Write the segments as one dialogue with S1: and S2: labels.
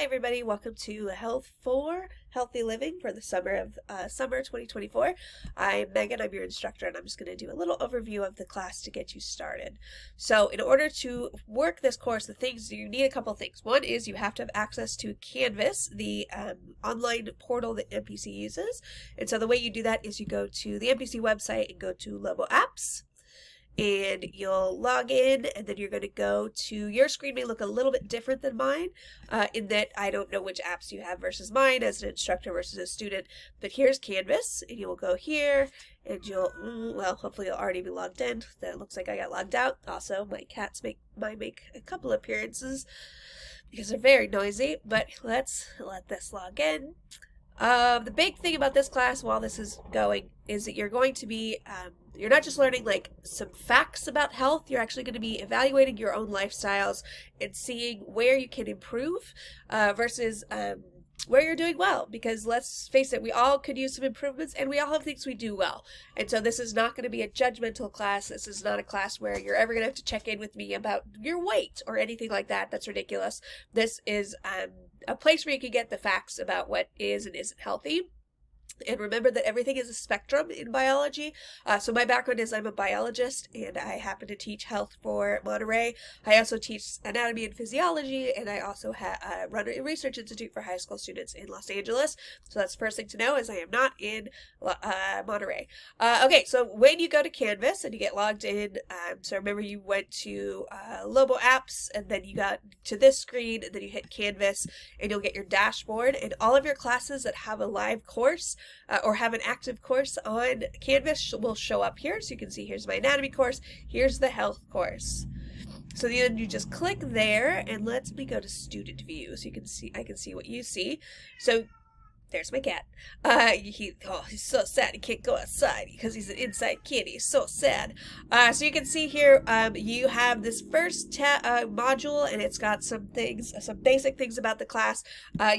S1: Hi everybody, welcome to Health for Healthy Living for the summer of summer 2024. I'm Megan, I'm your instructor, and I'm just going to do a little overview of the class to get you started. So in order to work this course, you need a couple things. One is you have to have access to Canvas, the online portal that MPC uses. And so the way you do that is you go to the MPC website and go to Lobo Apps. And you'll log in, and then you're going to go to, your screen may look a little bit different than mine, in that I don't know which apps you have versus mine as an instructor versus a student, but here's Canvas, and you will go here, and you'll, well, hopefully you'll already be logged in. That looks like I got logged out. Also, my cats might make a couple appearances because they're very noisy, but let's let this log in. The big thing about this class while this is going is that you're going to be, you're not just learning like some facts about health, you're actually going to be evaluating your own lifestyles and seeing where you can improve versus where you're doing well. Because let's face it, we all could use some improvements and we all have things we do well. And so this is not going to be a judgmental class. This is not a class where you're ever going to have to check in with me about your weight or anything like that. That's ridiculous. This is a place where you can get the facts about what is and isn't healthy. And remember that everything is a spectrum in biology. So my background is I'm a biologist, and I happen to teach health for Monterey. I also teach anatomy and physiology, and I also run a research institute for high school students in Los Angeles. So that's the first thing to know, is I am not in Monterey. Okay, so when you go to Canvas and you get logged in, so remember you went to Lobo Apps, and then you got to this screen, and then you hit Canvas, and you'll get your dashboard, and all of your classes that have a live course or have an active course on Canvas will show up here. So you can see here's my anatomy course, here's the health course. So then you just click there, and let me go to student view so you can see, I can see what you see. So there's my cat. He's so sad he can't go outside because he's an inside kitty. He's so sad. So you can see here, you have this first module, and it's got some basic things about the class.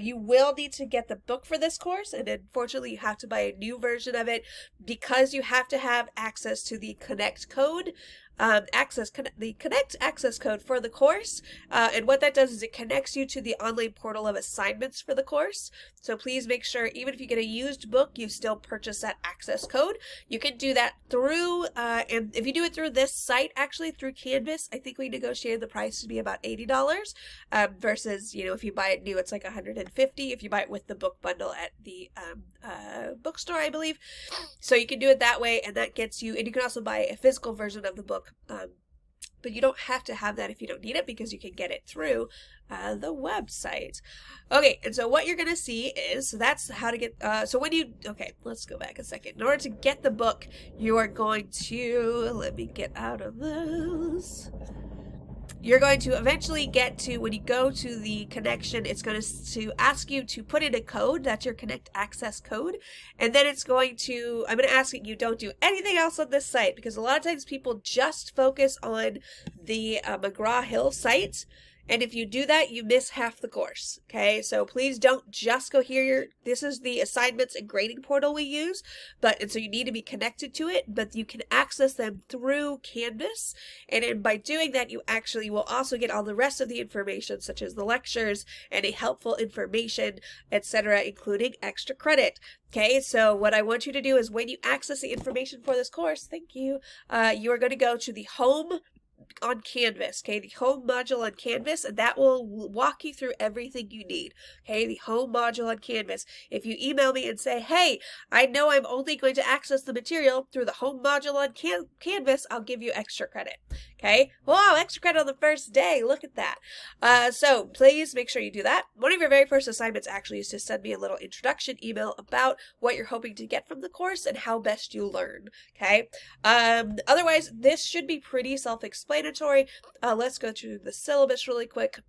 S1: You will need to get the book for this course, and unfortunately you have to buy a new version of it because you have to have access to the Connect code. The Connect access code for the course, and what that does is it connects you to the online portal of assignments for the course. So please make sure, even if you get a used book, you still purchase that access code. You can do that through, and if you do it through this site, actually through Canvas, I think we negotiated the price to be about $80, versus, you know, if you buy it new, it's like $150 if you buy it with the book bundle at the bookstore, I believe. So you can do it that way, and that gets you, and you can also buy a physical version of the book. But you don't have to have that if you don't need it, because you can get it through the website. Okay, and so what you're going to see is, so that's how to get, okay, let's go back a second. In order to get the book, you are going to, let me get out of this. You're going to eventually get to, when you go to the connection, it's going to ask you to put in a code. That's your Connect access code. And then it's going to, I'm going to ask that you don't do anything else on this site, because a lot of times people just focus on the McGraw-Hill site. And if you do that, you miss half the course. Okay, so please don't just go here. This is the assignments and grading portal we use, and so you need to be connected to it, but you can access them through Canvas. And by doing that, you actually will also get all the rest of the information, such as the lectures and a helpful information, etc., including extra credit. Okay, so what I want you to do is, when you access the information for this course, thank you, you are going to go to the home on Canvas, okay, the home module on Canvas, and that will walk you through everything you need. Okay, the home module on Canvas. If you email me and say, hey, I know I'm only going to access the material through the home module on Canvas, I'll give you extra credit. Okay, wow, extra credit on the first day, look at that. So please make sure you do that. One of your very first assignments actually is to send me a little introduction email about what you're hoping to get from the course and how best you learn. Okay, otherwise this should be pretty self-explanatory. Let's go through the syllabus really quick.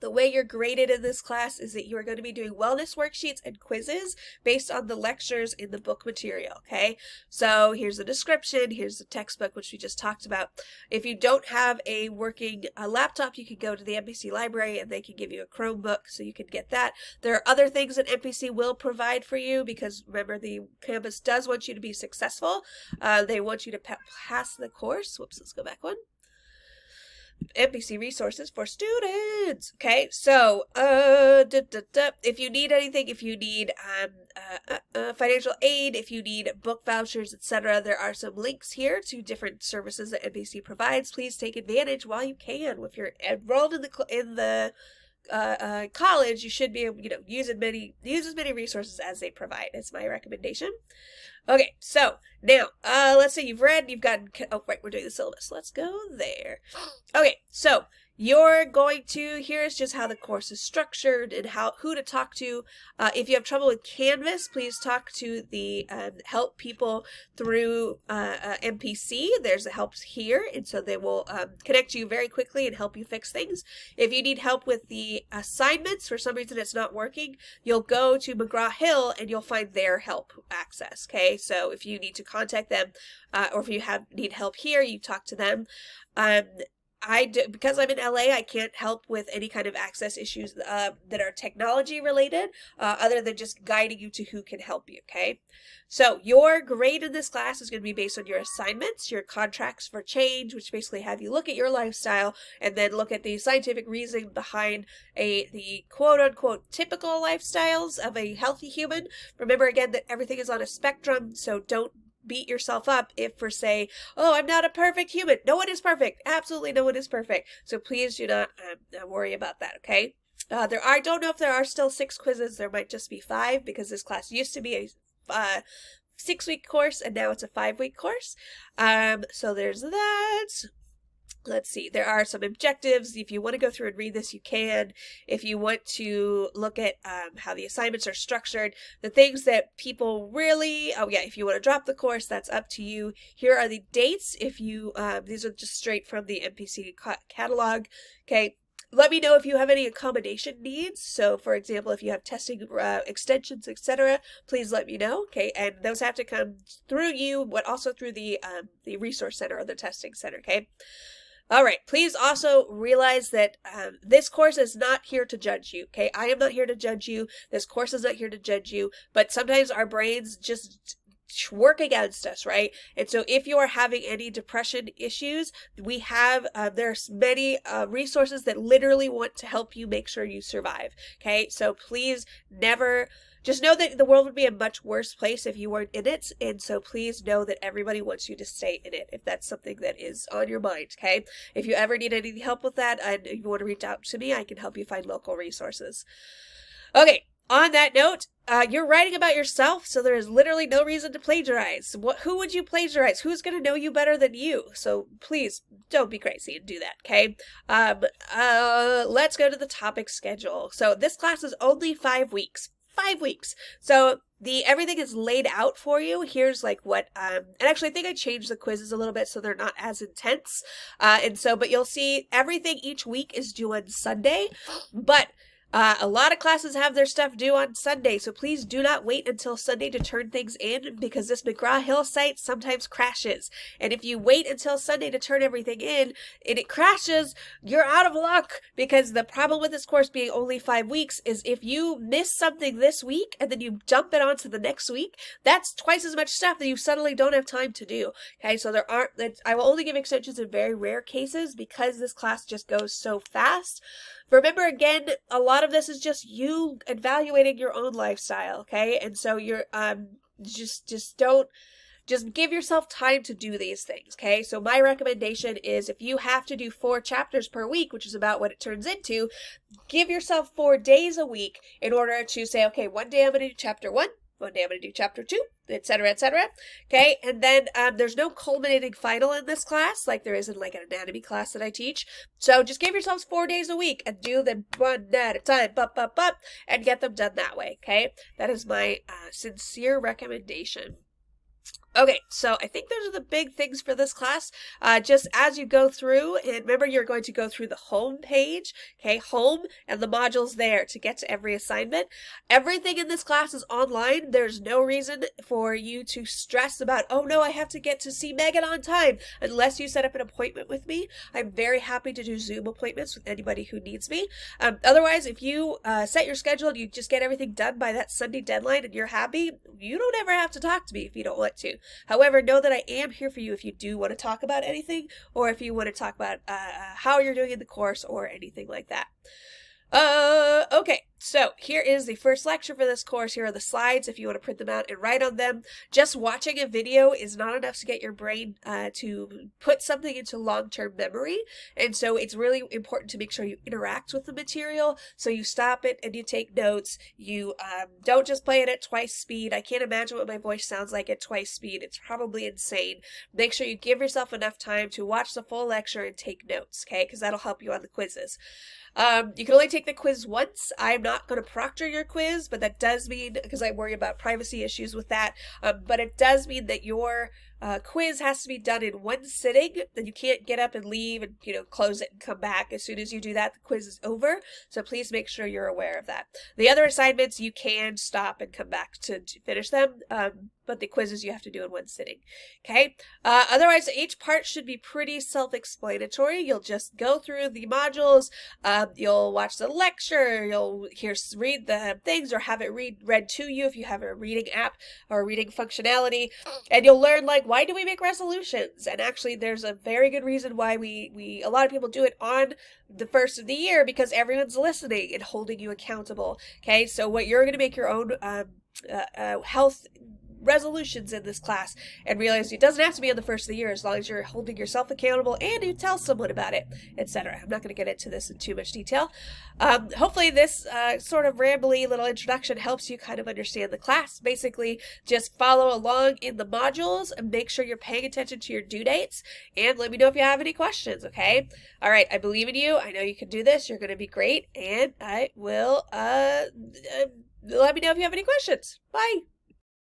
S1: The way you're graded in this class is that you are going to be doing wellness worksheets and quizzes based on the lectures in the book material, okay? So here's the description, here's the textbook, which we just talked about. If you don't have a working laptop, you can go to the MPC library and they can give you a Chromebook, so you can get that. There are other things that MPC will provide for you, because remember, the campus does want you to be successful. They want you to pass the course. Whoops, let's go back one. NPC resources for students. Okay, so if you need anything, if you need financial aid, if you need book vouchers, etc., there are some links here to different services that NPC provides. Please take advantage while you can. If you're enrolled in the college, you should be able, use as many resources as they provide. It's my recommendation. Okay, so now let's say you've gotten. Oh, right, we're doing the syllabus. Let's go there. Okay, so you're going to. Here's just how the course is structured and who to talk to. If you have trouble with Canvas, please talk to the help people through MPC. There's a help here, and so they will connect you very quickly and help you fix things. If you need help with the assignments, for some reason it's not working, you'll go to McGraw-Hill and you'll find their help access. Okay, so if you need to contact them, or if you need help here, you talk to them. Because I'm in LA, I can't help with any kind of access issues that are technology related, other than just guiding you to who can help you, okay? So your grade in this class is going to be based on your assignments, your contracts for change, which basically have you look at your lifestyle and then look at the scientific reasoning behind the quote-unquote typical lifestyles of a healthy human. Remember again that everything is on a spectrum, so don't beat yourself up if for say, oh, I'm not a perfect human. No one is perfect. Absolutely no one is perfect. So please do not worry about that, okay? I don't know if there are still 6 quizzes. There might just be 5 because this class used to be a 6-week course and now it's a 5-week course. So there's that. Let's see, there are some objectives. If you want to go through and read this, you can. If you want to look at how the assignments are structured, the things that people really, if you want to drop the course, that's up to you. Here are the dates. If you, these are just straight from the NPC catalog. Okay. Let me know if you have any accommodation needs. So, for example, if you have testing extensions, etc., please let me know. Okay, and those have to come through you, but also through the resource center or the testing center. Okay. All right, please also realize that this course is not here to judge you, okay? I am not here to judge you. This course is not here to judge you, but sometimes our brains just work against us, right? And so if you are having any depression issues, we have, there's many resources that literally want to help you make sure you survive, okay? So please never... Just know that the world would be a much worse place if you weren't in it, and so please know that everybody wants you to stay in it if that's something that is on your mind, okay? If you ever need any help with that and you want to reach out to me, I can help you find local resources. Okay, on that note, you're writing about yourself, so there is literally no reason to plagiarize. Who would you plagiarize? Who's going to know you better than you? So please don't be crazy and do that, okay? Let's go to the topic schedule. So this class is only 5 weeks. 5 weeks. So everything is laid out for you. Here's like what, and actually I think I changed the quizzes a little bit so they're not as intense. But you'll see everything each week is due on Sunday, but a lot of classes have their stuff due on Sunday, so please do not wait until Sunday to turn things in because this McGraw-Hill site sometimes crashes. And if you wait until Sunday to turn everything in and it crashes, you're out of luck because the problem with this course being only 5 weeks is if you miss something this week and then you jump it onto the next week, that's twice as much stuff that you suddenly don't have time to do. Okay, so I will only give extensions in very rare cases because this class just goes so fast. Remember, again, a lot of this is just you evaluating your own lifestyle, okay? And so you're, just give yourself time to do these things, okay? So my recommendation is if you have to do 4 chapters per week, which is about what it turns into, give yourself 4 days a week in order to say, okay, one day I'm going to do chapter 1, one day I'm going to do chapter 2, etc., etc. Okay, and then there's no culminating final in this class like there is in like an anatomy class that I teach. So just give yourselves 4 days a week and do them one at a time, and get them done that way, okay? That is my sincere recommendation. Okay, so I think those are the big things for this class. Just as you go through, and remember you're going to go through the home page, okay, home, and the modules there to get to every assignment. Everything in this class is online. There's no reason for you to stress about, oh no, I have to get to see Megan on time, unless you set up an appointment with me. I'm very happy to do Zoom appointments with anybody who needs me. Otherwise, if you set your schedule and you just get everything done by that Sunday deadline and you're happy, you don't ever have to talk to me if you don't want to. However, know that I am here for you if you do want to talk about anything, or if you want to talk about how you're doing in the course or anything like that. Okay, so here is the first lecture for this course. Here are the slides if you want to print them out and write on them. Just watching a video is not enough to get your brain to put something into long-term memory, and so it's really important to make sure you interact with the material, so you stop it and you take notes. You don't just play it at twice speed. I can't imagine what my voice sounds like at twice speed. It's probably insane. Make sure you give yourself enough time to watch the full lecture and take notes, okay, because that'll help you on the quizzes. You can only take the quiz once. I'm not going to proctor your quiz, but that does mean, because I worry about privacy issues with that, but it does mean that your quiz has to be done in one sitting, and you can't get up and leave and, close it and come back. As soon as you do that, the quiz is over, so please make sure you're aware of that. The other assignments, you can stop and come back to finish them, but the quizzes you have to do in one sitting, okay? Otherwise, each part should be pretty self-explanatory. You'll just go through the modules, you'll watch the lecture, you'll read the things or have it read to you if you have a reading app or a reading functionality, and you'll learn, like, why do we make resolutions? And actually, there's a very good reason why a lot of people do it on the first of the year, because everyone's listening and holding you accountable, okay? So what you're going to make your own health resolutions in this class, and realize it doesn't have to be on the first of the year, as long as you're holding yourself accountable and you tell someone about it, etc. I'm not going to get into this in too much detail. Hopefully this sort of rambly little introduction helps you kind of understand the class. Basically, just follow along in the modules and make sure you're paying attention to your due dates, and let me know if you have any questions, okay? All right, I believe in you. I know you can do this. You're going to be great, and I will let me know if you have any questions. Bye.